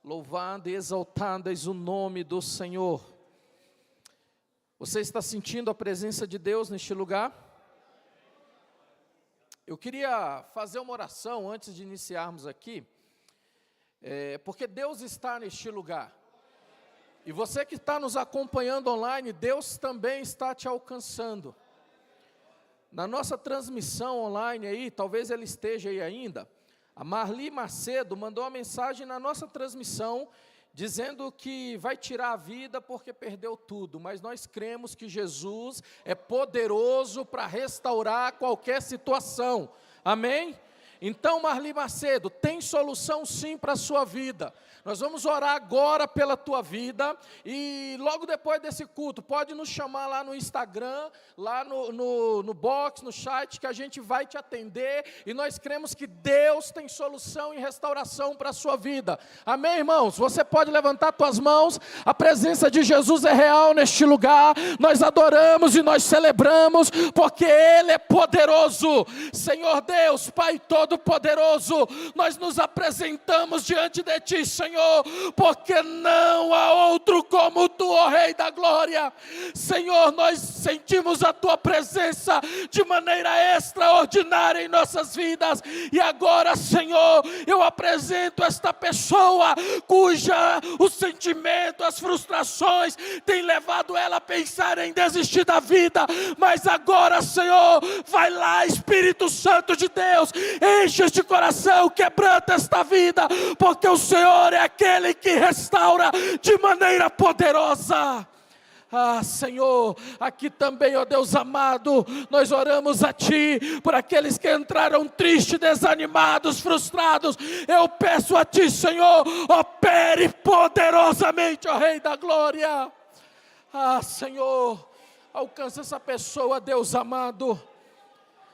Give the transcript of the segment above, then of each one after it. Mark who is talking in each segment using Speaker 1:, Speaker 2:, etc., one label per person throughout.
Speaker 1: Louvado e exaltado és o nome do Senhor. Você está sentindo a presença de Deus neste lugar? Eu queria fazer uma oração antes de iniciarmos aqui, porque Deus está neste lugar. E você que está nos acompanhando online, Deus também está te alcançando. Na nossa transmissão online aí, talvez ele esteja aí ainda, a Marli Macedo mandou uma mensagem na nossa transmissão, dizendo que vai tirar a vida porque perdeu tudo, mas nós cremos que Jesus é poderoso para restaurar qualquer situação, amém? Então, Marli Macedo, tem solução sim para a sua vida. Nós vamos orar agora pela tua vida e logo depois desse culto, pode nos chamar lá no Instagram, lá no box, no chat, que a gente vai te atender e nós cremos que Deus tem solução e restauração para a sua vida. Amém, irmãos? Você pode levantar tuas mãos, a presença de Jesus é real neste lugar, nós adoramos e nós celebramos, porque Ele é poderoso. Senhor Deus, Pai Todo-Poderoso, nós nos apresentamos diante de Ti, Senhor, porque não há outro como Tu, ó Rei da Glória. Senhor, nós sentimos a Tua presença de maneira extraordinária em nossas vidas, e agora, Senhor, eu apresento esta pessoa, cuja o sentimento, as frustrações, tem levado ela a pensar em desistir da vida, mas agora, Senhor, vai lá, Espírito Santo de Deus, enche este coração, quebranta esta vida, porque o Senhor é aquele que restaura de maneira poderosa. Ah, Senhor, aqui também, ó Deus amado, nós oramos a Ti, por aqueles que entraram tristes, desanimados, frustrados. Eu peço a Ti, Senhor, opere poderosamente, ó Rei da Glória. Ah, Senhor, alcança essa pessoa, Deus amado.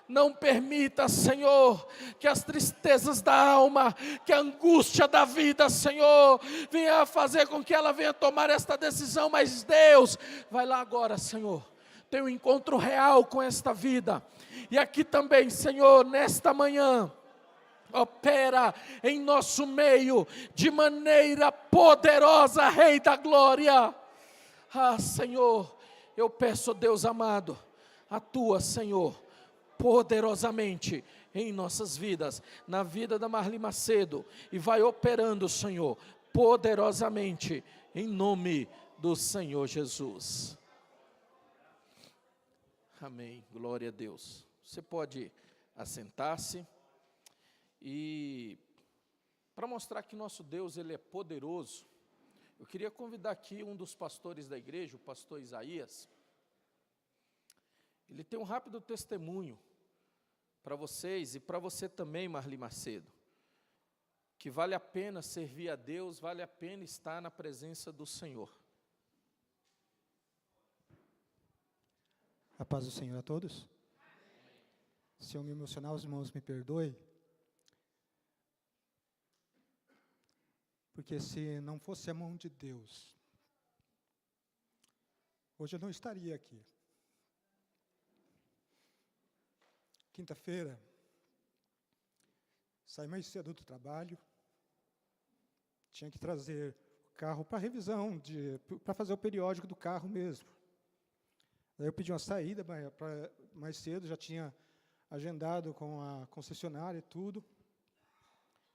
Speaker 1: Não permita, Senhor, que as tristezas da alma, que a angústia da vida, Senhor, venha fazer com que ela venha tomar esta decisão. Mas Deus, vai lá agora, Senhor, tem um encontro real com esta vida. E aqui também, Senhor, nesta manhã, opera em nosso meio, de maneira poderosa, Rei da Glória. Ah, Senhor, eu peço, Deus amado, atua, Senhor, poderosamente em nossas vidas, na vida da Marli Macedo, e vai operando, Senhor, poderosamente, em nome do Senhor Jesus. Amém, glória a Deus. Você pode assentar-se, e para mostrar que nosso Deus, Ele é poderoso, eu queria convidar aqui um dos pastores da igreja, o pastor Isaías. Ele tem um rápido testemunho para vocês e para você também, Marli Macedo, que vale a pena servir a Deus, vale a pena estar na presença do Senhor.
Speaker 2: A paz do Senhor a todos. Se eu me emocionar, os irmãos me perdoem, porque se não fosse a mão de Deus, hoje eu não estaria aqui. Quinta-feira, saí mais cedo do trabalho, tinha que trazer o carro para revisão, para fazer o periódico do carro mesmo. Daí eu pedi uma saída mais cedo, já tinha agendado com a concessionária e tudo.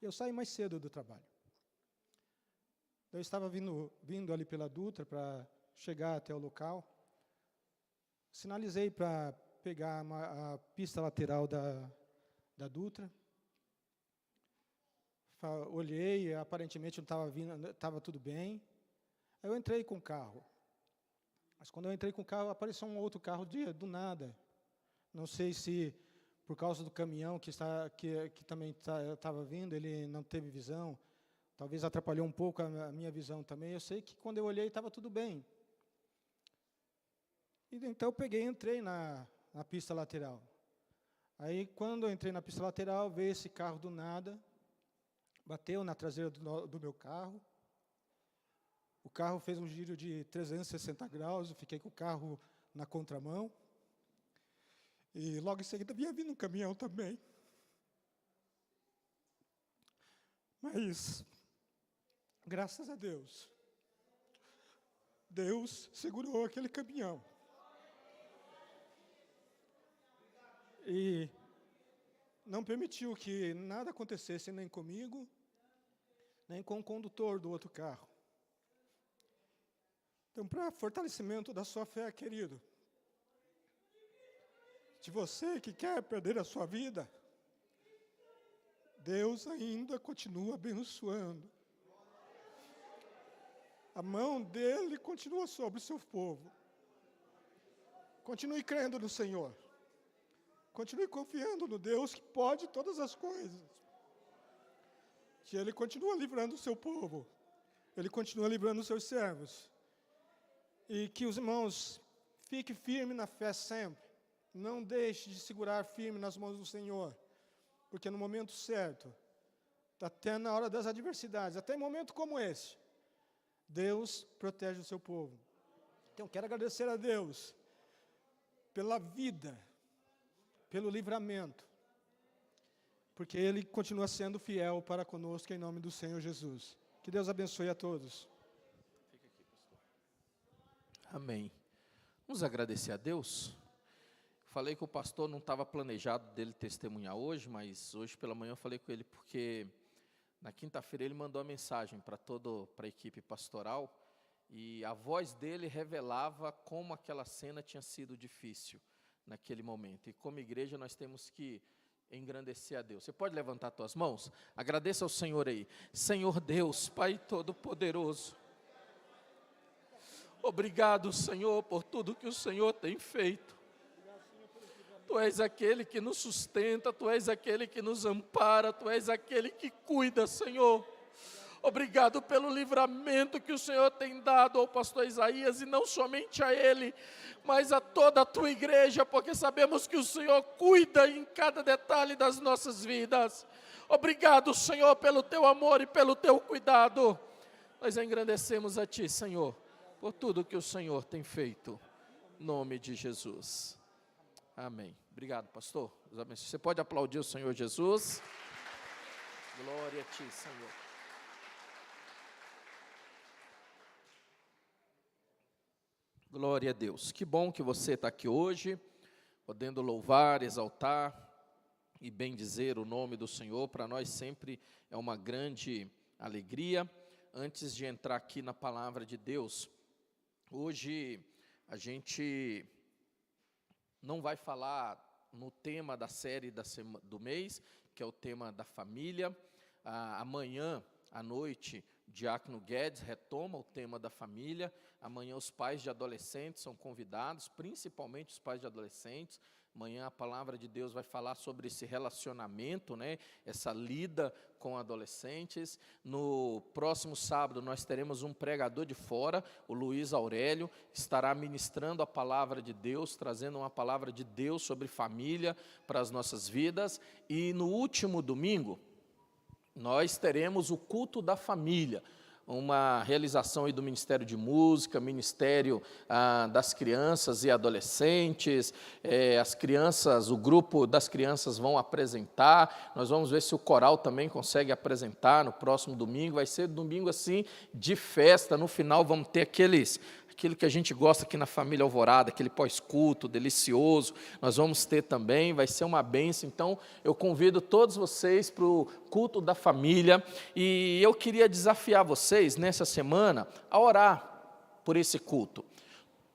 Speaker 2: E eu saí mais cedo do trabalho. Daí eu estava vindo ali pela Dutra para chegar até o local. Sinalizei para pegar a pista lateral da Dutra. Olhei, aparentemente não estava vindo, estava tudo bem. Aí eu entrei com o carro. Mas quando eu entrei com o carro, apareceu um outro carro do nada. Não sei se por causa do caminhão que também estava vindo, ele não teve visão. Talvez atrapalhou um pouco a minha visão também. Eu sei que quando eu olhei, estava tudo bem. E então eu peguei e entrei na pista lateral. Aí, quando eu entrei na pista lateral, veio esse carro do nada, bateu na traseira do meu carro. O carro fez um giro de 360 graus, eu fiquei com o carro na contramão. E logo em seguida vinha vindo um caminhão também. Mas Graças a Deus, Deus segurou aquele caminhão. E não permitiu que nada acontecesse nem comigo, nem com o condutor do outro carro. Então, para fortalecimento da sua fé, querido, de você que quer perder a sua vida, Deus ainda continua abençoando. A mão dele continua sobre o seu povo. Continue crendo no Senhor. Continue confiando no Deus que pode todas as coisas. Que Ele continua livrando o seu povo. Ele continua livrando os seus servos. E que os irmãos fiquem firmes na fé sempre. Não deixe de segurar firme nas mãos do Senhor. Porque no momento certo, até na hora das adversidades, até em momento como esse, Deus protege o seu povo. Então, quero agradecer a Deus pela vida, pelo livramento, porque Ele continua sendo fiel para conosco em nome do Senhor Jesus. Que Deus abençoe a todos.
Speaker 1: Fica aqui, pastor. Amém. Vamos agradecer a Deus. Falei que o pastor não estava planejado dele testemunhar hoje, mas hoje pela manhã eu falei com ele porque na quinta-feira ele mandou uma mensagem para a equipe pastoral e a voz dele revelava como aquela cena tinha sido difícil naquele momento. E como igreja nós temos que engrandecer a Deus. Você pode levantar suas mãos? Agradeça ao Senhor aí. Senhor Deus, Pai Todo-Poderoso, obrigado, Senhor, por tudo que o Senhor tem feito. Tu és aquele que nos sustenta, Tu és aquele que nos ampara, Tu és aquele que cuida, Senhor. Obrigado pelo livramento que o Senhor tem dado ao pastor Isaías, e não somente a ele, mas a toda a Tua igreja, porque sabemos que o Senhor cuida em cada detalhe das nossas vidas. Obrigado, Senhor, pelo Teu amor e pelo Teu cuidado. Nós engrandecemos a Ti, Senhor, por tudo que o Senhor tem feito. Em nome de Jesus. Amém. Obrigado, pastor. Você pode aplaudir o Senhor Jesus. Glória a Ti, Senhor. Glória a Deus. Que bom que você está aqui hoje, podendo louvar, exaltar e bendizer o nome do Senhor. Para nós sempre é uma grande alegria. Antes de entrar aqui na palavra de Deus, hoje a gente não vai falar no tema da série do mês, que é o tema da família. Amanhã à noite, o Diácono Guedes retoma o tema da família. Amanhã os pais de adolescentes são convidados, principalmente os pais de adolescentes. Amanhã a palavra de Deus vai falar sobre esse relacionamento, né? Essa lida com adolescentes. No próximo sábado nós teremos um pregador de fora, o Luiz Aurélio, estará ministrando a palavra de Deus, trazendo uma palavra de Deus sobre família para as nossas vidas. E no último domingo, nós teremos o culto da família, uma realização aí do Ministério de Música, Ministério das Crianças e Adolescentes. As crianças, o grupo das crianças vão apresentar. Nós vamos ver se o coral também consegue apresentar no próximo domingo. Vai ser domingo assim de festa. No final vamos ter aquilo que a gente gosta aqui na família Alvorada, aquele pós-culto delicioso, nós vamos ter também, vai ser uma bênção. Então, eu convido todos vocês para o culto da família, e eu queria desafiar vocês, nessa semana, a orar por esse culto.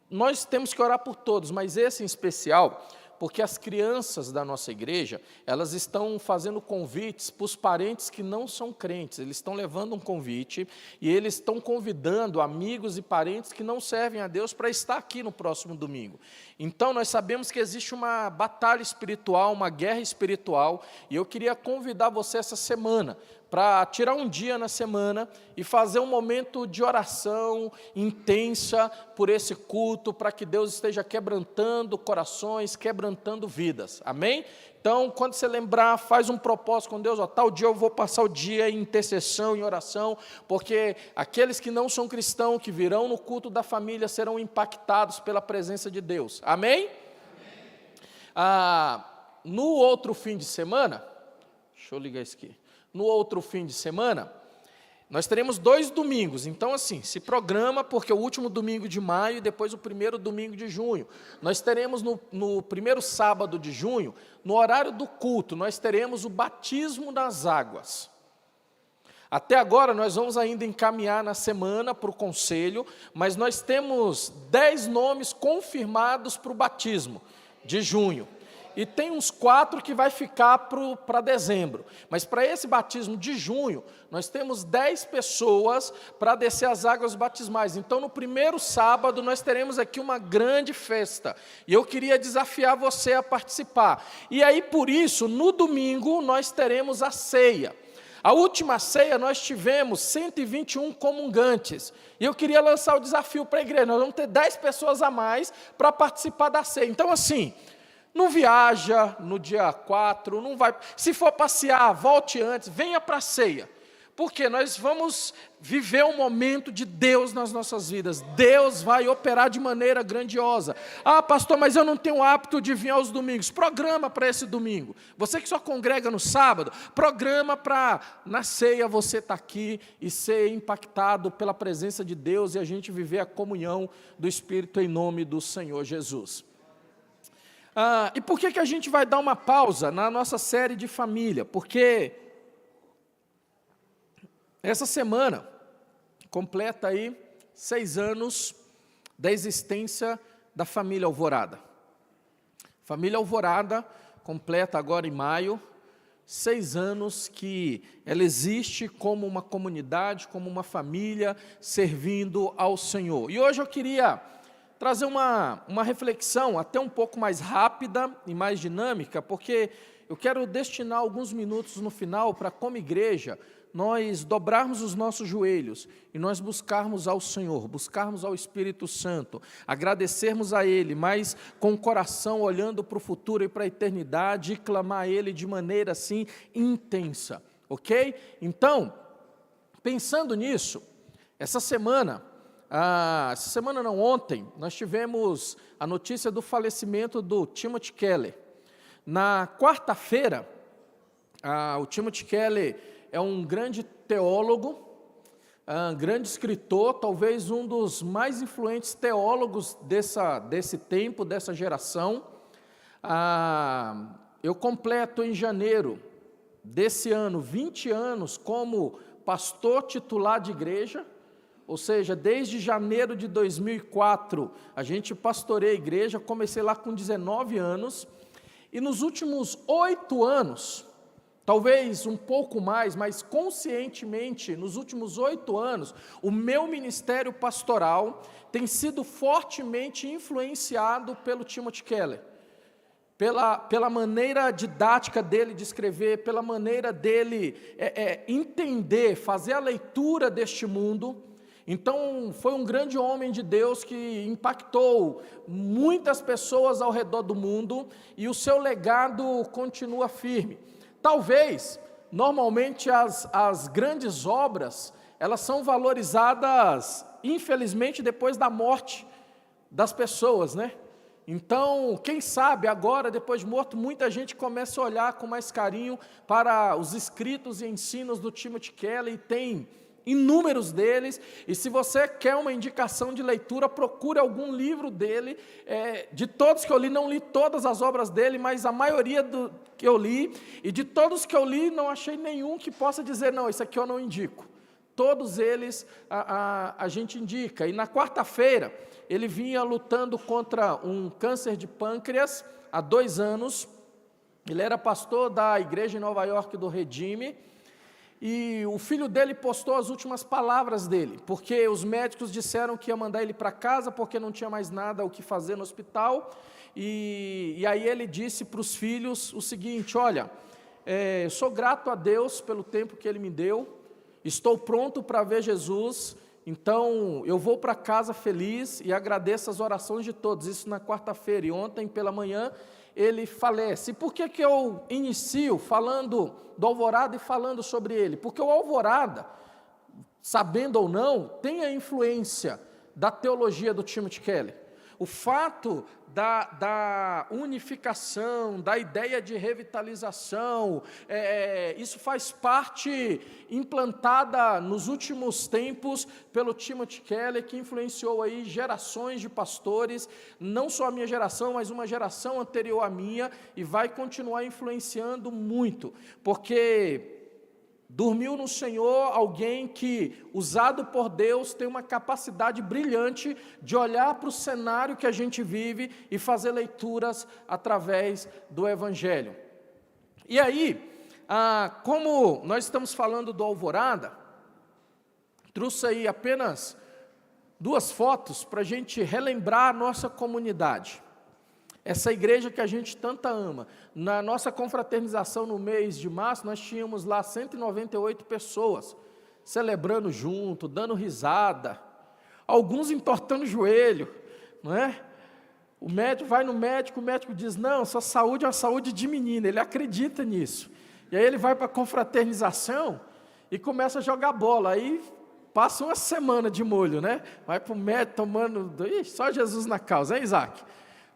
Speaker 1: Nós temos que orar por todos, mas esse em especial, porque as crianças da nossa igreja, elas estão fazendo convites para os parentes que não são crentes. Eles estão levando um convite e eles estão convidando amigos e parentes que não servem a Deus para estar aqui no próximo domingo. Então, nós sabemos que existe uma batalha espiritual, uma guerra espiritual, e eu queria convidar você essa semana para tirar um dia na semana e fazer um momento de oração intensa por esse culto, para que Deus esteja quebrantando corações, quebrantando vidas, amém? Então, quando você lembrar, faz um propósito com Deus, tal dia eu vou passar o dia em intercessão, em oração, porque aqueles que não são cristãos, que virão no culto da família, serão impactados pela presença de Deus, amém? No outro fim de semana, deixa eu ligar isso aqui. No outro fim de semana, Nós teremos 2 domingos, então assim, se programa, porque o último domingo de maio e depois o primeiro domingo de junho. Nós teremos no primeiro sábado de junho, no horário do culto, nós teremos o batismo nas águas. Até agora nós vamos ainda encaminhar na semana para o conselho, mas nós temos 10 nomes confirmados para o batismo de junho. E tem uns 4 que vai ficar para dezembro. Mas para esse batismo de junho, nós temos 10 pessoas para descer as águas batismais. Então, no primeiro sábado, nós teremos aqui uma grande festa. E eu queria desafiar você a participar. E aí, por isso, no domingo, nós teremos a ceia. A última ceia, nós tivemos 121 comungantes. E eu queria lançar o desafio para a igreja. Nós vamos ter 10 pessoas a mais para participar da ceia. Então, assim, não viaja no dia 4, não vai. Se for passear, volte antes, venha para a ceia. Porque nós vamos viver um momento de Deus nas nossas vidas. Deus vai operar de maneira grandiosa. Ah, pastor, mas eu não tenho o hábito de vir aos domingos. Programa para esse domingo. Você que só congrega no sábado, programa para na ceia você estar aqui e ser impactado pela presença de Deus e a gente viver a comunhão do Espírito em nome do Senhor Jesus. E por que a gente vai dar uma pausa na nossa série de família? Porque essa semana completa aí 6 anos da existência da família Alvorada. Família Alvorada completa agora em maio 6 anos que ela existe como uma comunidade, como uma família servindo ao Senhor. E hoje eu queria trazer uma reflexão até um pouco mais rápida e mais dinâmica, porque eu quero destinar alguns minutos no final para, como igreja, nós dobrarmos os nossos joelhos e nós buscarmos ao Senhor, buscarmos ao Espírito Santo, agradecermos a Ele, mas com o coração olhando para o futuro e para a eternidade e clamar a Ele de maneira assim intensa, ok? Então, pensando nisso, ontem, nós tivemos a notícia do falecimento do Timothy Keller. Na quarta-feira, o Timothy Keller é um grande teólogo, um grande escritor, talvez um dos mais influentes teólogos desse tempo, dessa geração. Eu completo em janeiro desse ano 20 anos como pastor titular de igreja, ou seja, desde janeiro de 2004, a gente pastoreia a igreja, comecei lá com 19 anos, e nos últimos 8 anos, talvez um pouco mais, mas conscientemente, nos últimos 8 anos, o meu ministério pastoral tem sido fortemente influenciado pelo Timothy Keller, pela maneira didática dele de escrever, pela maneira dele entender, fazer a leitura deste mundo. Então, foi um grande homem de Deus que impactou muitas pessoas ao redor do mundo e o seu legado continua firme. Talvez, normalmente, as grandes obras, elas são valorizadas, infelizmente, depois da morte das pessoas, né? Então, quem sabe agora, depois de morto, muita gente começa a olhar com mais carinho para os escritos e ensinos do Timothy Keller, e tem inúmeros deles, e se você quer uma indicação de leitura, procure algum livro dele. De todos que eu li, não li todas as obras dele, mas a maioria que eu li, e de todos que eu li, não achei nenhum que possa dizer, não, isso aqui eu não indico. Todos eles a gente indica. E na quarta-feira, ele vinha lutando contra um câncer de pâncreas há 2 anos, ele era pastor da igreja em Nova York do Redime, e o filho dele postou as últimas palavras dele, porque os médicos disseram que ia mandar ele para casa, porque não tinha mais nada o que fazer no hospital, e aí ele disse para os filhos o seguinte: olha, eu sou grato a Deus pelo tempo que Ele me deu, estou pronto para ver Jesus, então eu vou para casa feliz e agradeço as orações de todos. Isso na quarta-feira, e ontem pela manhã ele falece. E por que eu inicio falando do Alvorada e falando sobre ele? Porque o Alvorada, sabendo ou não, tem a influência da teologia do Timothy Keller. O fato da unificação, da ideia de revitalização, isso faz parte implantada nos últimos tempos pelo Timothy Keller, que influenciou aí gerações de pastores, não só a minha geração, mas uma geração anterior à minha, e vai continuar influenciando muito, porque dormiu no Senhor alguém que, usado por Deus, tem uma capacidade brilhante de olhar para o cenário que a gente vive e fazer leituras através do Evangelho. E aí, como nós estamos falando do Alvorada, trouxe aí apenas 2 fotos para a gente relembrar a nossa comunidade. Essa igreja que a gente tanto ama. Na nossa confraternização no mês de março, nós tínhamos lá 198 pessoas, celebrando junto, dando risada, alguns entortando o joelho, não é? O médico vai no médico, o médico diz, não, sua saúde é uma saúde de menina, ele acredita nisso. E aí ele vai para a confraternização e começa a jogar bola, aí passa uma semana de molho, né? Vai para o médico tomando, só Jesus na causa, hein, Isaac?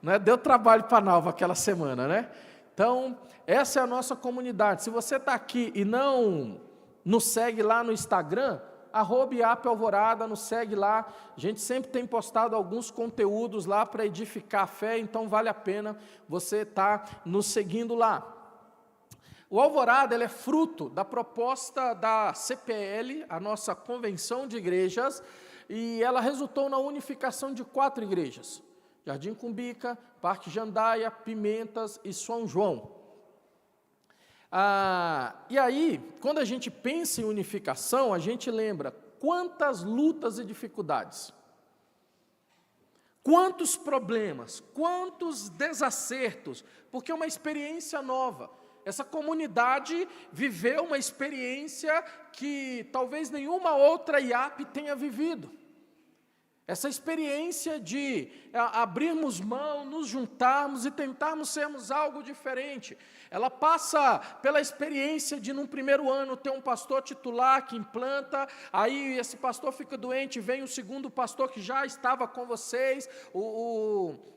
Speaker 1: Né? Deu trabalho para a Nalva aquela semana, né? Então, essa é a nossa comunidade. Se você está aqui e não nos segue lá no Instagram, @IAPAlvorada, nos segue lá. A gente sempre tem postado alguns conteúdos lá para edificar a fé, então vale a pena você estar nos seguindo lá. O Alvorada ele é fruto da proposta da CPL, a nossa Convenção de Igrejas, e ela resultou na unificação de 4 igrejas. Jardim Cumbica, Parque Jandaia, Pimentas e São João. E aí, quando a gente pensa em unificação, a gente lembra quantas lutas e dificuldades, quantos problemas, quantos desacertos, porque é uma experiência nova. Essa comunidade viveu uma experiência que talvez nenhuma outra IAP tenha vivido. Essa experiência de abrirmos mão, nos juntarmos e tentarmos sermos algo diferente. Ela passa pela experiência de, num primeiro ano, ter um pastor titular que implanta, aí esse pastor fica doente, vem o segundo pastor que já estava com vocês,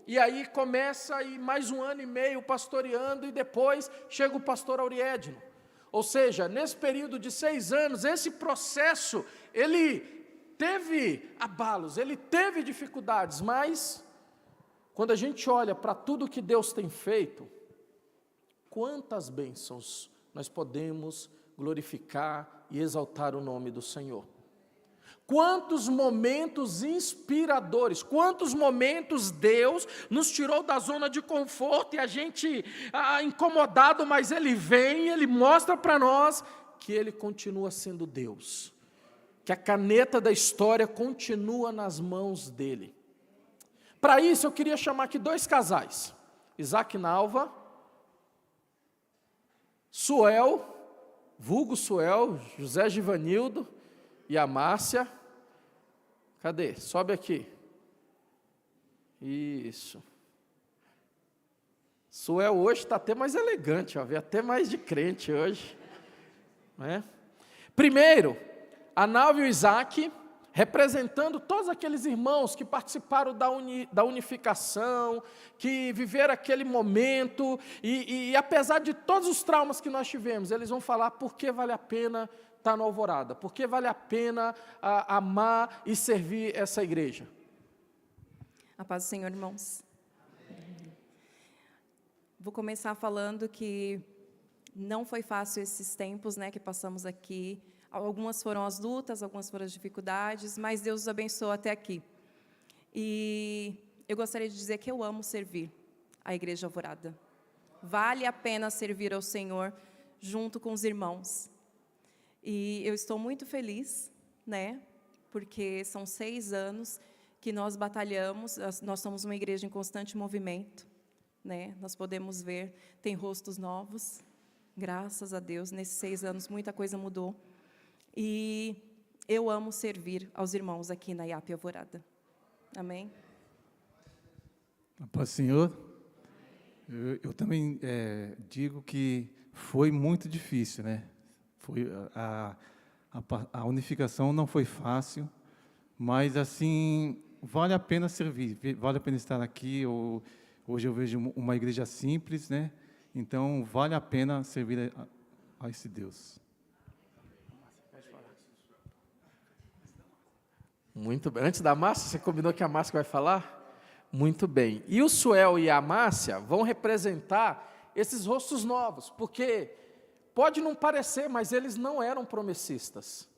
Speaker 1: e aí começa aí mais 1 ano e meio pastoreando, e depois chega o pastor Auriedno. Ou seja, nesse período de 6 anos, esse processo, ele teve abalos, ele teve dificuldades, mas quando a gente olha para tudo que Deus tem feito, quantas bênçãos nós podemos glorificar e exaltar o nome do Senhor. Quantos momentos inspiradores, quantos momentos Deus nos tirou da zona de conforto e a gente incomodado, mas Ele vem, Ele mostra para nós que Ele continua sendo Deus. Que a caneta da história continua nas mãos dele. Para isso, eu queria chamar aqui 2 casais. Isaac e Nalva, Suel, vulgo Suel, José Givanildo e a Márcia. Cadê? Sobe aqui. Isso. Suel hoje está até mais elegante, ó, vê até mais de crente hoje. Né? Primeiro, a Nalva e o Isaac, representando todos aqueles irmãos que participaram da unificação, que viveram aquele momento, e apesar de todos os traumas que nós tivemos, eles vão falar por que vale a pena estar no Alvorada, por que vale a pena amar e servir essa igreja.
Speaker 3: A paz do Senhor, irmãos. Vou começar falando que não foi fácil esses tempos, né, que passamos aqui. Algumas foram as lutas, algumas foram as dificuldades, mas Deus os abençoou até aqui. E eu gostaria de dizer que eu amo servir a Igreja Alvorada. Vale a pena servir ao Senhor junto com os irmãos. E eu estou muito feliz, né, porque são 6 anos que nós batalhamos, nós somos uma igreja em constante movimento, né, nós podemos ver, tem rostos novos, graças a Deus, nesses 6 anos muita coisa mudou. E eu amo servir aos irmãos aqui na IAP Alvorada. Amém?
Speaker 4: A paz do Senhor. Eu também digo que foi muito difícil, né? A unificação não foi fácil, mas assim, vale a pena servir, vale a pena estar aqui. Hoje eu vejo uma igreja simples, né? Então, vale a pena servir a esse Deus.
Speaker 1: Muito bem. Antes da Márcia, você combinou que a Márcia vai falar? Muito bem. E o Suel e a Márcia vão representar esses rostos novos, porque pode não parecer, mas eles não eram promessistas.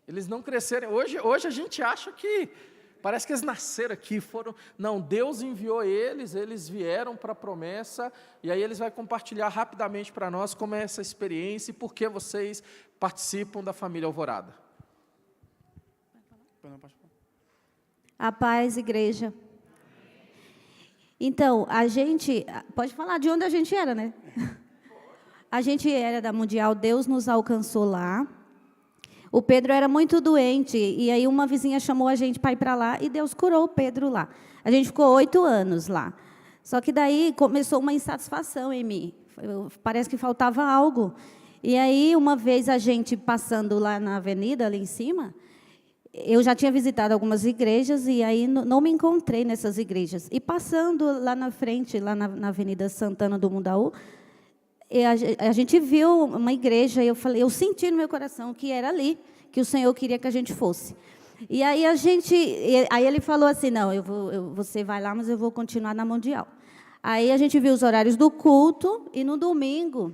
Speaker 1: Eles não cresceram. Hoje a gente acha que parece que eles nasceram aqui, foram. Não, Deus enviou eles vieram para a promessa, e aí eles vão compartilhar rapidamente para nós como é essa experiência e por que vocês participam da família Alvorada.
Speaker 5: A paz, igreja. Então, a gente, pode falar de onde a gente era, né? A gente era da Mundial, Deus nos alcançou lá. O Pedro era muito doente, e aí uma vizinha chamou a gente para ir para lá, e Deus curou o Pedro lá. A gente ficou 8 anos lá. Só que daí começou uma insatisfação em mim. Parece que faltava algo. E aí, uma vez a gente passando lá na avenida, ali em cima, eu já tinha visitado algumas igrejas, e aí não me encontrei nessas igrejas. E passando lá na frente, lá na Avenida Santana do Mundaú, a gente viu uma igreja, e eu senti no meu coração que era ali que o Senhor queria que a gente fosse. E aí aí ele falou assim, não, você vai lá, mas eu vou continuar na Mundial. Aí a gente viu os horários do culto, e no domingo,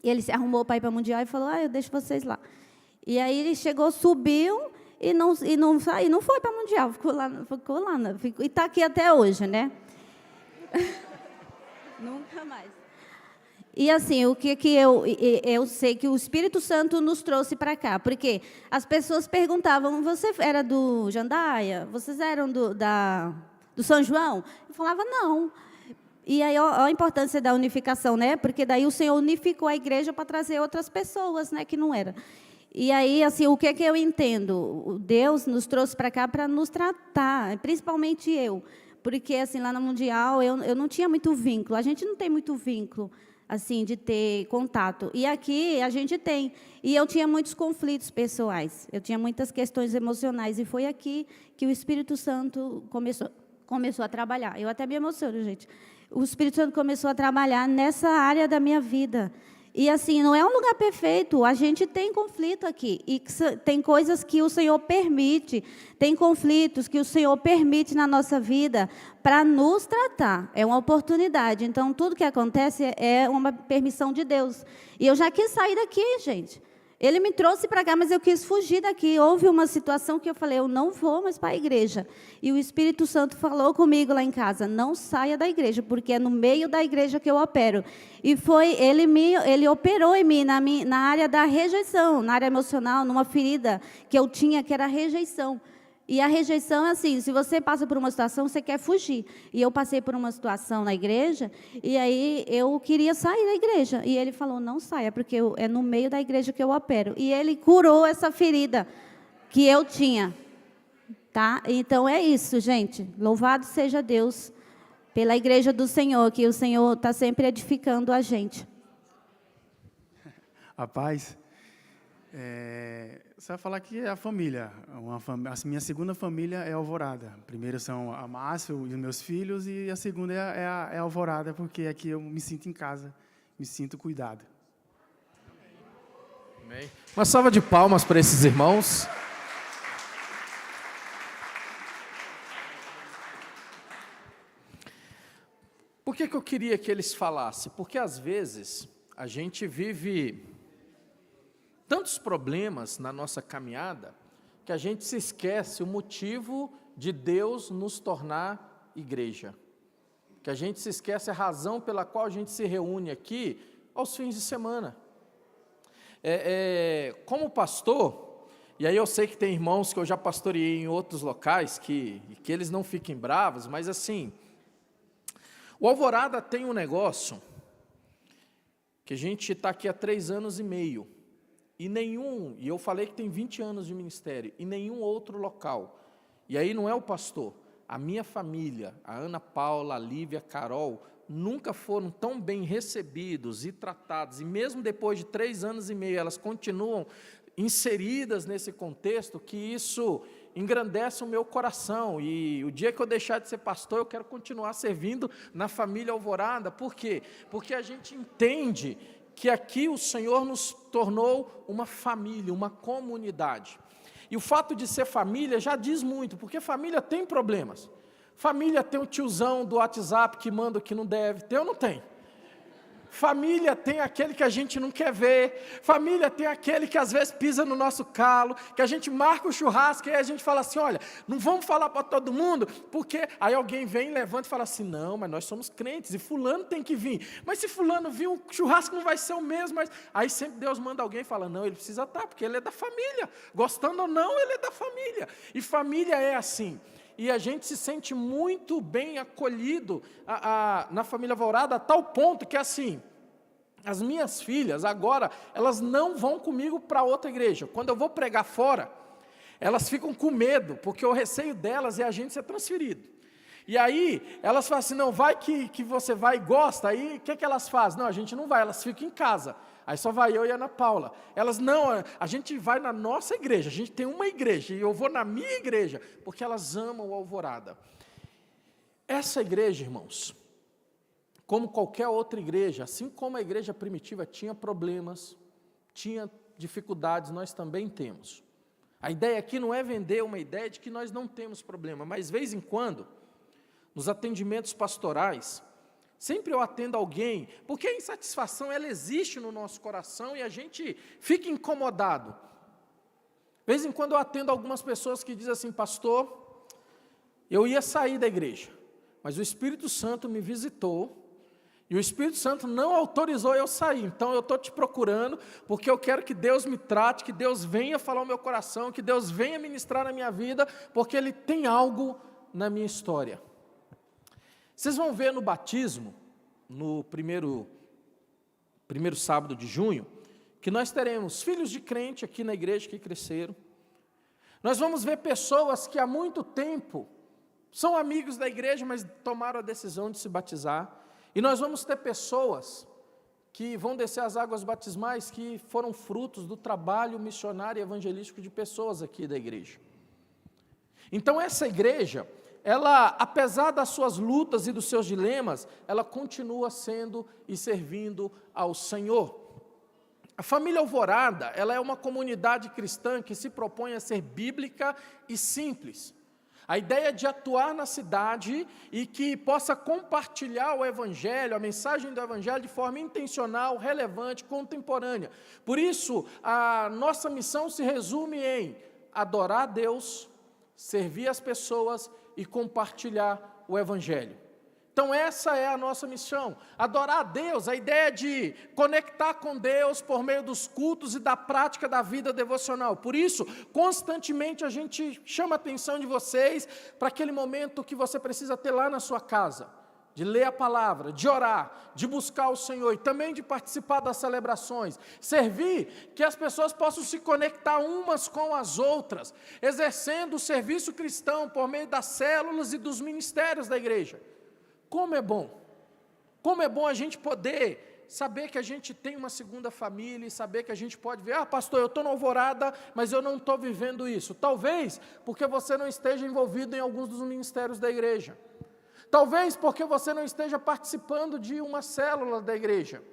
Speaker 5: ele se arrumou para ir para a Mundial e falou, eu deixo vocês lá. E aí ele chegou, subiu, e não foi para a Mundial, ficou lá e está aqui até hoje, né? Nunca mais. E assim, o que eu sei que o Espírito Santo nos trouxe para cá, porque as pessoas perguntavam, você era do Jandaia? Vocês eram do São João? Eu falava, não. E aí, a importância da unificação, né? Porque daí o Senhor unificou a igreja para trazer outras pessoas, né, que não eram. E aí, assim, o que eu entendo? Deus nos trouxe para cá para nos tratar, principalmente eu. Porque, assim, lá na Mundial, eu não tinha muito vínculo. A gente não tem muito vínculo, assim, de ter contato. E aqui a gente tem. E eu tinha muitos conflitos pessoais. Eu tinha muitas questões emocionais. E foi aqui que o Espírito Santo começou a trabalhar. Eu até me emociono, gente. O Espírito Santo começou a trabalhar nessa área da minha vida. E, assim, não é um lugar perfeito, a gente tem conflito aqui, e tem coisas que o Senhor permite, tem conflitos que o Senhor permite na nossa vida para nos tratar, é uma oportunidade. Então, tudo que acontece é uma permissão de Deus. E eu já quis sair daqui, gente. Ele me trouxe para cá, mas eu quis fugir daqui. Houve uma situação que eu falei, eu não vou mais para a igreja. E o Espírito Santo falou comigo lá em casa, não saia da igreja, porque é no meio da igreja que eu opero. E ele operou em mim, na área da rejeição, na área emocional, numa ferida que eu tinha, que era a rejeição. E a rejeição é assim, se você passa por uma situação, você quer fugir. E eu passei por uma situação na igreja, e aí eu queria sair da igreja. E ele falou, não saia, porque é no meio da igreja que eu opero. E ele curou essa ferida que eu tinha. Tá? Então é isso, gente. Louvado seja Deus pela igreja do Senhor, que o Senhor está sempre edificando a gente.
Speaker 6: A paz. Você vai falar que é a família. A minha segunda família é a Alvorada. Primeiro são a Márcia e os meus filhos, e a segunda é a Alvorada, porque aqui eu me sinto em casa, me sinto cuidado.
Speaker 1: Amém. Uma salva de palmas para esses irmãos. Por que eu queria que eles falassem? Porque, às vezes, a gente vive tantos problemas na nossa caminhada que a gente se esquece o motivo de Deus nos tornar igreja. Que a gente se esquece a razão pela qual a gente se reúne aqui aos fins de semana. Como pastor, e aí eu sei que tem irmãos que eu já pastoreei em outros locais, que eles não fiquem bravos, mas assim, o Alvorada tem um negócio que a gente está aqui há 3 anos e meio, e eu falei que tem 20 anos de ministério, e nenhum outro local, e aí não é o pastor, a minha família, a Ana Paula, a Lívia, a Carol, nunca foram tão bem recebidos e tratados, e mesmo depois de 3 anos e meio, elas continuam inseridas nesse contexto, que isso engrandece o meu coração, e o dia que eu deixar de ser pastor, eu quero continuar servindo na família Alvorada. Por quê? Porque a gente entende que aqui o Senhor nos tornou uma família, uma comunidade. E o fato de ser família já diz muito, porque família tem problemas. Família tem o tiozão do WhatsApp que manda o que não deve, tem ou não tem? Família tem aquele que a gente não quer ver, família tem aquele que às vezes pisa no nosso calo, que a gente marca o churrasco e aí a gente fala assim, olha, não vamos falar para todo mundo, porque aí alguém vem, levanta e fala assim, não, mas nós somos crentes e fulano tem que vir, mas se fulano vir, o churrasco não vai ser o mesmo, mas aí sempre Deus manda alguém e fala, não, ele precisa estar, porque ele é da família, gostando ou não, ele é da família, e família é assim. E a gente se sente muito bem acolhido na família Alvorada, a tal ponto que, assim, as minhas filhas, agora, elas não vão comigo para outra igreja. Quando eu vou pregar fora, elas ficam com medo, porque o receio delas é a gente ser transferido. E aí, elas falam assim, não, vai que você vai e gosta. Aí, o que elas fazem? Não, a gente não vai, elas ficam em casa. Aí só vai eu e a Ana Paula. Elas, não, a gente vai na nossa igreja, a gente tem uma igreja, e eu vou na minha igreja, porque elas amam o Alvorada. Essa igreja, irmãos, como qualquer outra igreja, assim como a igreja primitiva tinha problemas, tinha dificuldades, nós também temos. A ideia aqui não é vender uma ideia de que nós não temos problema, mas de vez em quando, nos atendimentos pastorais, sempre eu atendo alguém, porque a insatisfação ela existe no nosso coração e a gente fica incomodado. De vez em quando eu atendo algumas pessoas que dizem assim, pastor, eu ia sair da igreja, mas o Espírito Santo me visitou, e o Espírito Santo não autorizou eu sair, então eu estou te procurando, porque eu quero que Deus me trate, que Deus venha falar o meu coração, que Deus venha ministrar na minha vida, porque Ele tem algo na minha história. Vocês vão ver no batismo, no primeiro sábado de junho, que nós teremos filhos de crente aqui na igreja que cresceram. Nós vamos ver pessoas que há muito tempo são amigos da igreja, mas tomaram a decisão de se batizar. E nós vamos ter pessoas que vão descer as águas batismais, que foram frutos do trabalho missionário e evangelístico de pessoas aqui da igreja. Então essa igreja, ela, apesar das suas lutas e dos seus dilemas, ela continua sendo e servindo ao Senhor. A família Alvorada, ela é uma comunidade cristã que se propõe a ser bíblica e simples. A ideia de atuar na cidade e que possa compartilhar o Evangelho, a mensagem do Evangelho de forma intencional, relevante, contemporânea. Por isso, a nossa missão se resume em adorar a Deus, servir as pessoas e compartilhar o Evangelho. Então essa é a nossa missão, adorar a Deus, a ideia de conectar com Deus por meio dos cultos e da prática da vida devocional. Por isso, constantemente a gente chama a atenção de vocês para aquele momento que você precisa ter lá na sua casa, de ler a palavra, de orar, de buscar o Senhor e também de participar das celebrações, servir, que as pessoas possam se conectar umas com as outras, exercendo o serviço cristão por meio das células e dos ministérios da igreja. Como é bom a gente poder saber que a gente tem uma segunda família e saber que a gente pode ver, pastor, eu estou na Alvorada, mas eu não estou vivendo isso. Talvez porque você não esteja envolvido em alguns dos ministérios da igreja. Talvez porque você não esteja participando de uma célula da igreja.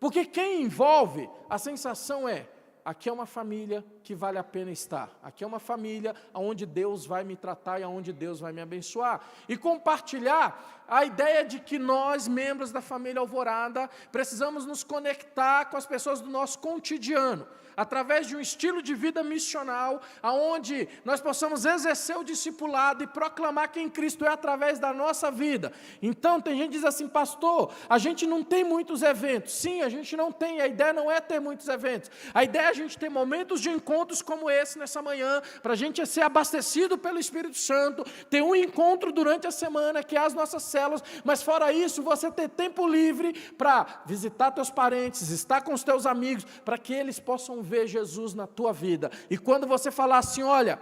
Speaker 1: Porque quem envolve, a sensação é, aqui é uma família que vale a pena estar. Aqui é uma família onde Deus vai me tratar e onde Deus vai me abençoar. E compartilhar a ideia de que nós, membros da família Alvorada, precisamos nos conectar com as pessoas do nosso cotidiano, através de um estilo de vida missional, onde nós possamos exercer o discipulado e proclamar quem Cristo é através da nossa vida. Então, tem gente que diz assim, pastor, a gente não tem muitos eventos. Sim, a gente não tem, a ideia não é ter muitos eventos. A ideia é a gente ter momentos de encontros como esse nessa manhã, para a gente ser abastecido pelo Espírito Santo, ter um encontro durante a semana, que é as nossas células, mas fora isso, você ter tempo livre para visitar teus parentes, estar com os teus amigos, para que eles possam ver Jesus na tua vida. E quando você falar assim, olha,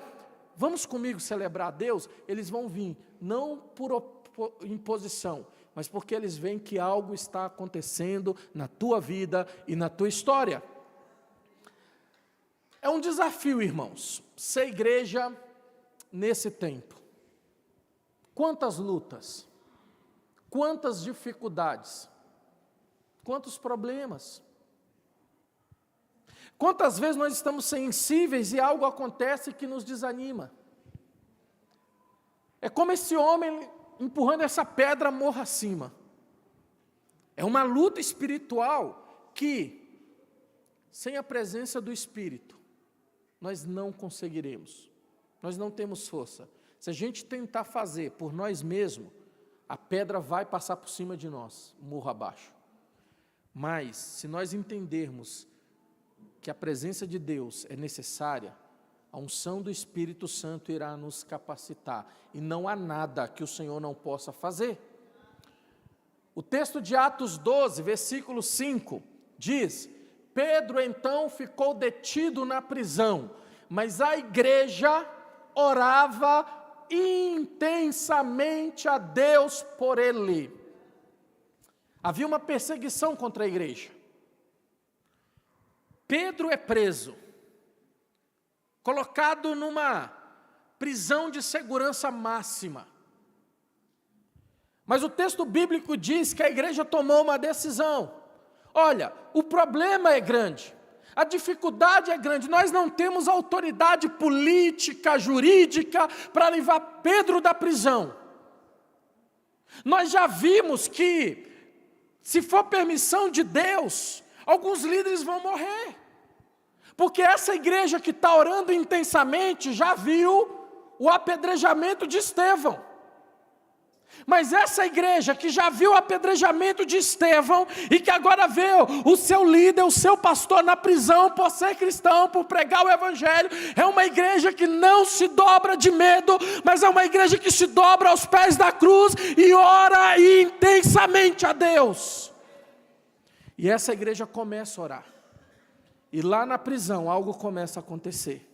Speaker 1: vamos comigo celebrar a Deus, eles vão vir, não por imposição, mas porque eles veem que algo está acontecendo na tua vida e na tua história. É um desafio, irmãos, ser igreja nesse tempo? Quantas lutas, quantas dificuldades, quantos problemas. Quantas vezes nós estamos sensíveis e algo acontece que nos desanima. É como esse homem empurrando essa pedra morro acima. É uma luta espiritual que, sem a presença do Espírito, nós não conseguiremos. Nós não temos força. Se a gente tentar fazer por nós mesmos, a pedra vai passar por cima de nós, morro abaixo. Mas, se nós entendermos que a presença de Deus é necessária, a unção do Espírito Santo irá nos capacitar. E não há nada que o Senhor não possa fazer. O texto de Atos 12, versículo 5, diz: Pedro então ficou detido na prisão, mas a igreja orava intensamente a Deus por ele. Havia uma perseguição contra a igreja. Pedro é preso, colocado numa prisão de segurança máxima. Mas o texto bíblico diz que a igreja tomou uma decisão. Olha, o problema é grande, a dificuldade é grande, nós não temos autoridade política, jurídica, para levar Pedro da prisão. Nós já vimos que, se for permissão de Deus, alguns líderes vão morrer. Porque essa igreja que está orando intensamente já viu o apedrejamento de Estevão. Mas essa igreja que já viu o apedrejamento de Estevão e que agora vê o seu líder, o seu pastor na prisão por ser cristão, por pregar o evangelho, é uma igreja que não se dobra de medo, mas é uma igreja que se dobra aos pés da cruz e ora intensamente a Deus. E essa igreja começa a orar. E lá na prisão algo começa a acontecer.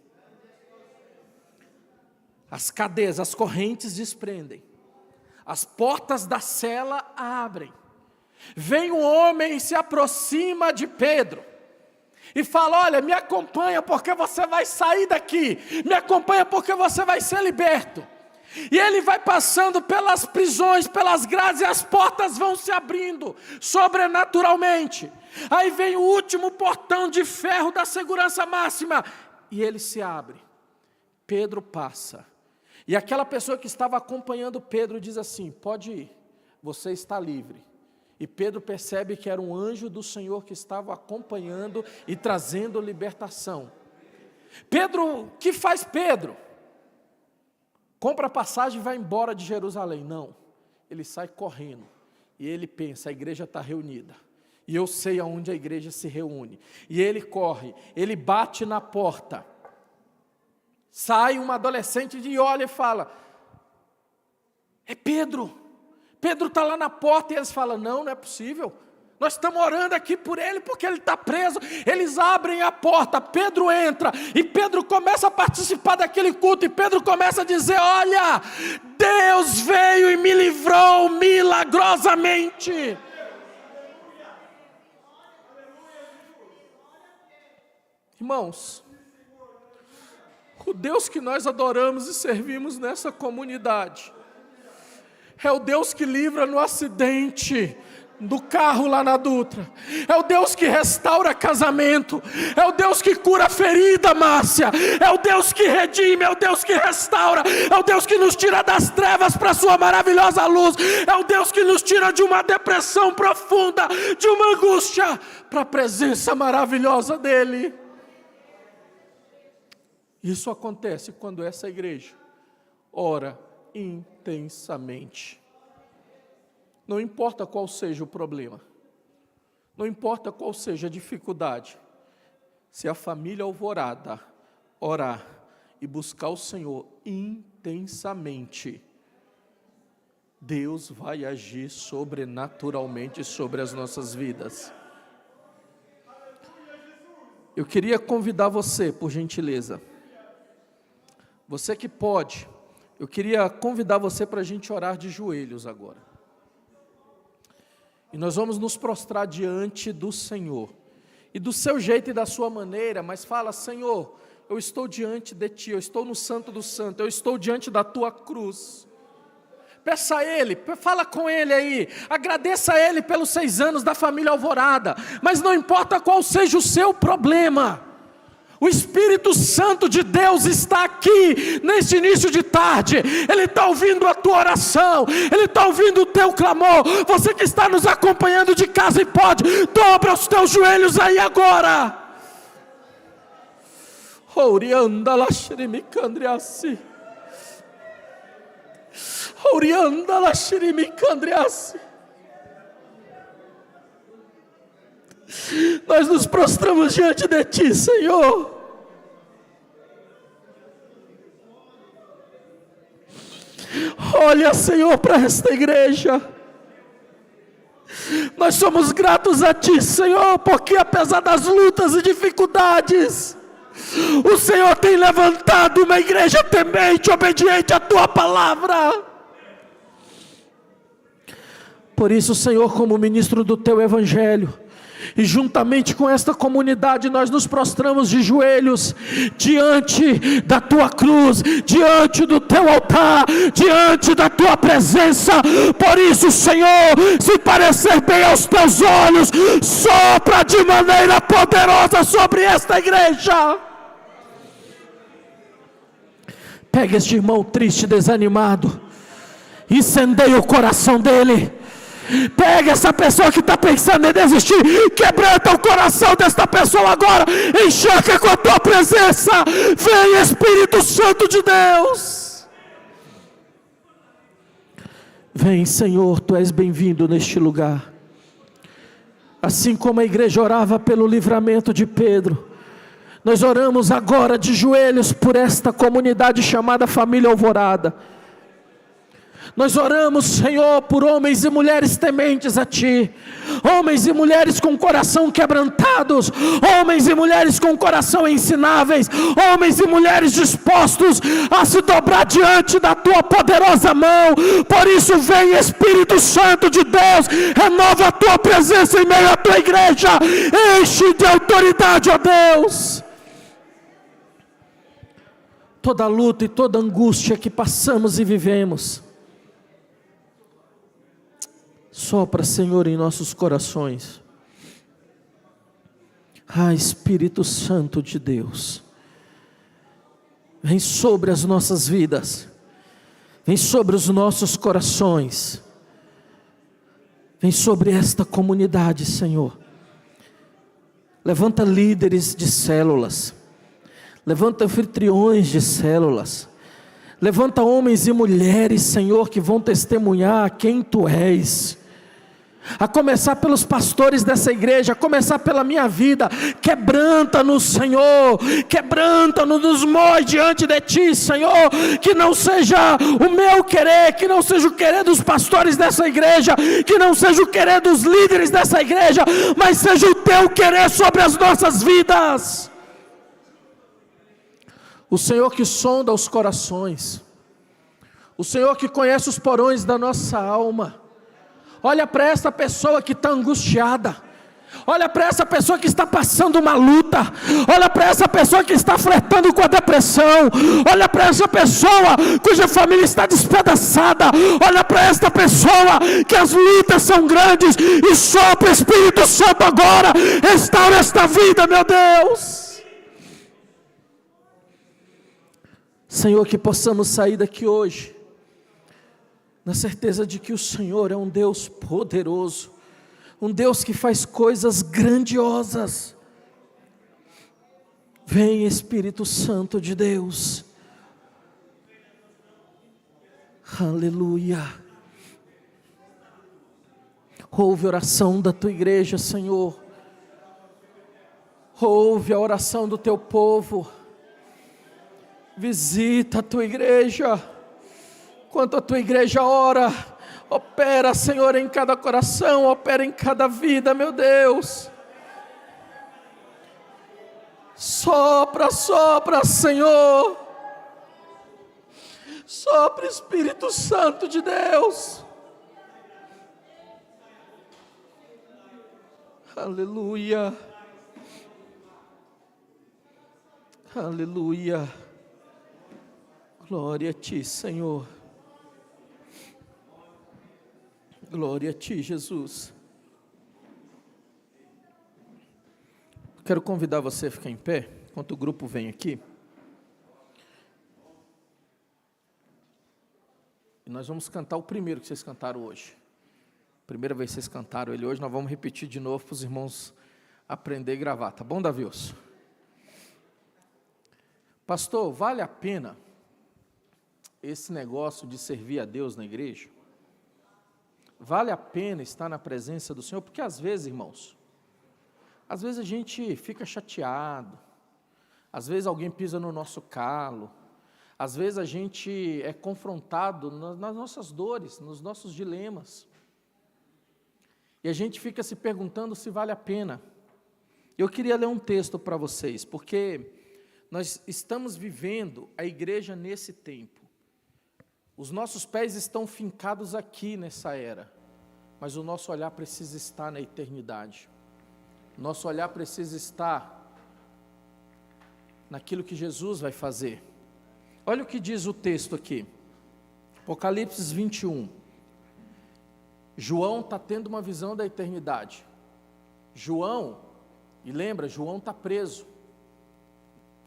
Speaker 1: As cadeias, as correntes desprendem. As portas da cela abrem. Vem um homem e se aproxima de Pedro. E fala: olha, me acompanha porque você vai sair daqui. Me acompanha porque você vai ser liberto. E ele vai passando pelas prisões, pelas grades, e as portas vão se abrindo, sobrenaturalmente. Aí vem o último portão de ferro da segurança máxima, e ele se abre. Pedro passa. E aquela pessoa que estava acompanhando Pedro diz assim: pode ir, você está livre. E Pedro percebe que era um anjo do Senhor que estava acompanhando e trazendo libertação. Pedro, o que faz Pedro? Compra a passagem e vai embora de Jerusalém. Não, ele sai correndo. E ele pensa: a igreja está reunida. E eu sei aonde a igreja se reúne. E ele corre, ele bate na porta. Sai uma adolescente e olha e fala: é Pedro. Pedro está lá na porta. E eles falam: não, não é possível. Nós estamos orando aqui por ele porque ele está preso. Eles abrem a porta, Pedro entra. E Pedro começa a participar daquele culto. E Pedro começa a dizer: olha, Deus veio e me livrou milagrosamente. Irmãos, o Deus que nós adoramos e servimos nessa comunidade é o Deus que livra no acidente do carro lá na Dutra. É o Deus que restaura casamento. É o Deus que cura a ferida, Márcia. É o Deus que redime, é o Deus que restaura. É o Deus que nos tira das trevas para a sua maravilhosa luz. É o Deus que nos tira de uma depressão profunda, de uma angústia, para a presença maravilhosa dEle. Isso acontece quando essa igreja ora intensamente. Não importa qual seja o problema, não importa qual seja a dificuldade, se a família Alvorada orar e buscar o Senhor intensamente, Deus vai agir sobrenaturalmente sobre as nossas vidas. Eu queria convidar você, por gentileza, você que pode, eu queria convidar você para a gente orar de joelhos agora. E nós vamos nos prostrar diante do Senhor. E do seu jeito e da sua maneira, mas fala: Senhor, eu estou diante de Ti, eu estou no Santo do Santo, eu estou diante da Tua cruz. Peça a Ele, fala com Ele aí, agradeça a Ele pelos 6 anos da família Alvorada, mas não importa qual seja o seu problema, o Espírito Santo de Deus está aqui, nesse início de tarde, Ele está ouvindo a tua oração, Ele está ouvindo o teu clamor. Você que está nos acompanhando de casa e pode, dobra os teus joelhos aí agora. Orianda Lashrimikandriasi, Orianda Lashrimikandriasi. Nós nos prostramos diante de Ti, Senhor. Olha, Senhor, para esta igreja. Nós somos gratos a Ti, Senhor, porque apesar das lutas e dificuldades, o Senhor tem levantado uma igreja temente, obediente à Tua palavra. Por isso, Senhor, como ministro do Teu Evangelho, e juntamente com esta comunidade nós nos prostramos de joelhos diante da Tua cruz, diante do Teu altar, diante da Tua presença. Por isso, Senhor, se parecer bem aos Teus olhos, sopra de maneira poderosa sobre esta igreja. Pega este irmão triste, desanimado, incendeia o coração dele. Pega essa pessoa que está pensando em desistir, quebranta o coração desta pessoa agora, encharca com a Tua presença. Vem, Espírito Santo de Deus. Vem, Senhor, Tu és bem-vindo neste lugar. Assim como a igreja orava pelo livramento de Pedro, nós oramos agora de joelhos por esta comunidade chamada Família Alvorada. Nós oramos, Senhor, por homens e mulheres tementes a Ti, homens e mulheres com coração quebrantados, homens e mulheres com coração ensináveis, homens e mulheres dispostos a se dobrar diante da Tua poderosa mão. Por isso, vem, Espírito Santo de Deus, renova a Tua presença em meio à Tua igreja, enche de autoridade, ó Deus. Toda luta e toda angústia que passamos e vivemos, sopra, Senhor, em nossos corações. Espírito Santo de Deus, vem sobre as nossas vidas, vem sobre os nossos corações, vem sobre esta comunidade, Senhor. Levanta líderes de células, levanta anfitriões de células, levanta homens e mulheres, Senhor, que vão testemunhar quem Tu és. A começar pelos pastores dessa igreja, a começar pela minha vida. Quebranta-nos, Senhor, quebranta-nos, nos moe diante de Ti, Senhor. Que não seja o meu querer, que não seja o querer dos pastores dessa igreja, que não seja o querer dos líderes dessa igreja, mas seja o Teu querer sobre as nossas vidas. O Senhor que sonda os corações, o Senhor que conhece os porões da nossa alma. Olha para essa pessoa que está angustiada, olha para essa pessoa que está passando uma luta, olha para essa pessoa que está flertando com a depressão, olha para essa pessoa cuja família está despedaçada, olha para esta pessoa que as lutas são grandes, e sopra, Espírito Santo, agora, restaura esta vida, meu Deus. Senhor, que possamos sair daqui hoje na certeza de que o Senhor é um Deus poderoso, um Deus que faz coisas grandiosas. Vem, Espírito Santo de Deus. Aleluia. Ouve a oração da Tua igreja, Senhor. Ouve a oração do Teu povo. Visita a Tua igreja. Enquanto a Tua igreja ora, opera, Senhor, em cada coração, opera em cada vida, meu Deus. Sopra, sopra, Senhor. Sopra, Espírito Santo de Deus. Aleluia. Aleluia. Glória a Ti, Senhor. Glória a Ti, Jesus. Quero convidar você a ficar em pé, enquanto o grupo vem aqui. E nós vamos cantar o primeiro que vocês cantaram hoje. Primeira vez que vocês cantaram ele hoje, nós vamos repetir de novo para os irmãos aprender e gravar. Tá bom, Davilson? Pastor, vale a pena esse negócio de servir a Deus na igreja? Vale a pena estar na presença do Senhor? Porque às vezes, irmãos, às vezes a gente fica chateado, às vezes alguém pisa no nosso calo, às vezes a gente é confrontado nas nossas dores, nos nossos dilemas, e a gente fica se perguntando se vale a pena. Eu queria ler um texto para vocês, porque nós estamos vivendo a igreja nesse tempo. Os nossos pés estão fincados aqui nessa era, mas o nosso olhar precisa estar na eternidade. Nosso olhar precisa estar naquilo que Jesus vai fazer. Olha o que diz o texto aqui, Apocalipse 21. João está tendo uma visão da eternidade. João, e lembra, João está preso.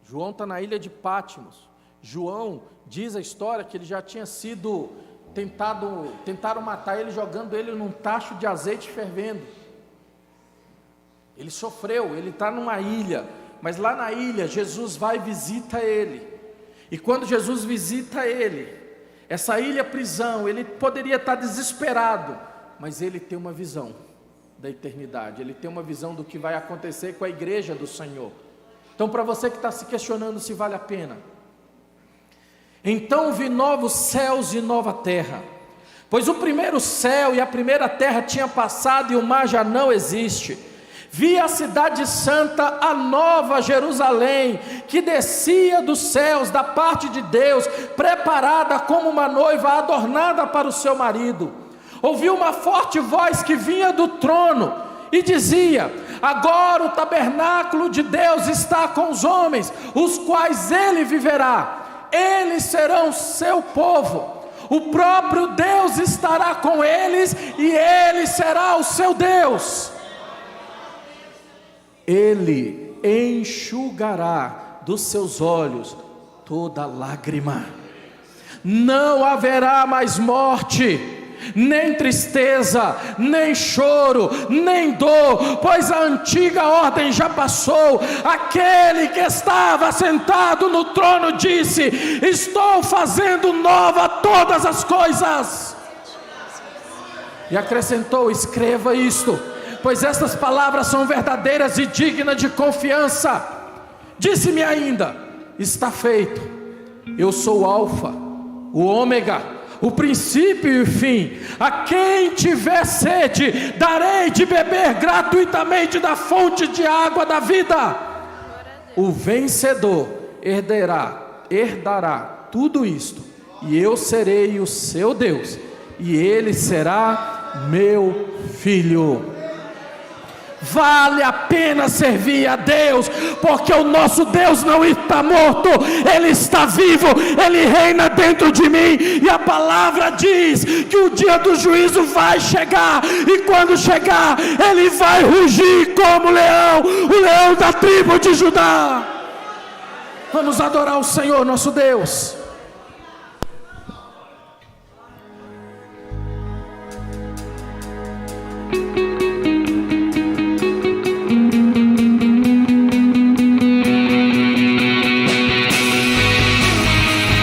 Speaker 1: João está na ilha de Patmos. João diz a história que ele já tinha sido tentaram matar ele jogando ele num tacho de azeite fervendo. Ele sofreu, ele está numa ilha, mas lá na ilha Jesus vai e visita ele. E quando Jesus visita ele, essa ilha prisão, ele poderia estar desesperado, mas ele tem uma visão da eternidade, ele tem uma visão do que vai acontecer com a igreja do Senhor. Então, para você que está se questionando se vale a pena, então vi novos céus e nova terra, pois o primeiro céu e a primeira terra tinha passado e o mar já não existe. Vi a cidade santa, a nova Jerusalém, que descia dos céus da parte de Deus, preparada como uma noiva adornada para o seu marido. Ouvi uma forte voz que vinha do trono e dizia: agora o tabernáculo de Deus está com os homens, os quais ele viverá, eles serão seu povo, o próprio Deus estará com eles e ele será o seu Deus. Ele enxugará dos seus olhos toda lágrima, não haverá mais morte, nem tristeza, nem choro, nem dor, pois a antiga ordem já passou. Aquele que estava sentado no trono disse: estou fazendo nova todas as coisas. E acrescentou: escreva isto, pois estas palavras são verdadeiras e dignas de confiança. Disse-me ainda: está feito. Eu sou o Alfa, o Ômega, o princípio e o fim. A quem tiver sede, darei de beber gratuitamente da fonte de água da vida. O vencedor herdará tudo isto, e eu serei o seu Deus, e ele será meu filho. Vale a pena servir a Deus, porque o nosso Deus não está morto, Ele está vivo, Ele reina dentro de mim, e a palavra diz que o dia do juízo vai chegar, e quando chegar, Ele vai rugir como leão, o leão da tribo de Judá. Vamos adorar o Senhor nosso Deus.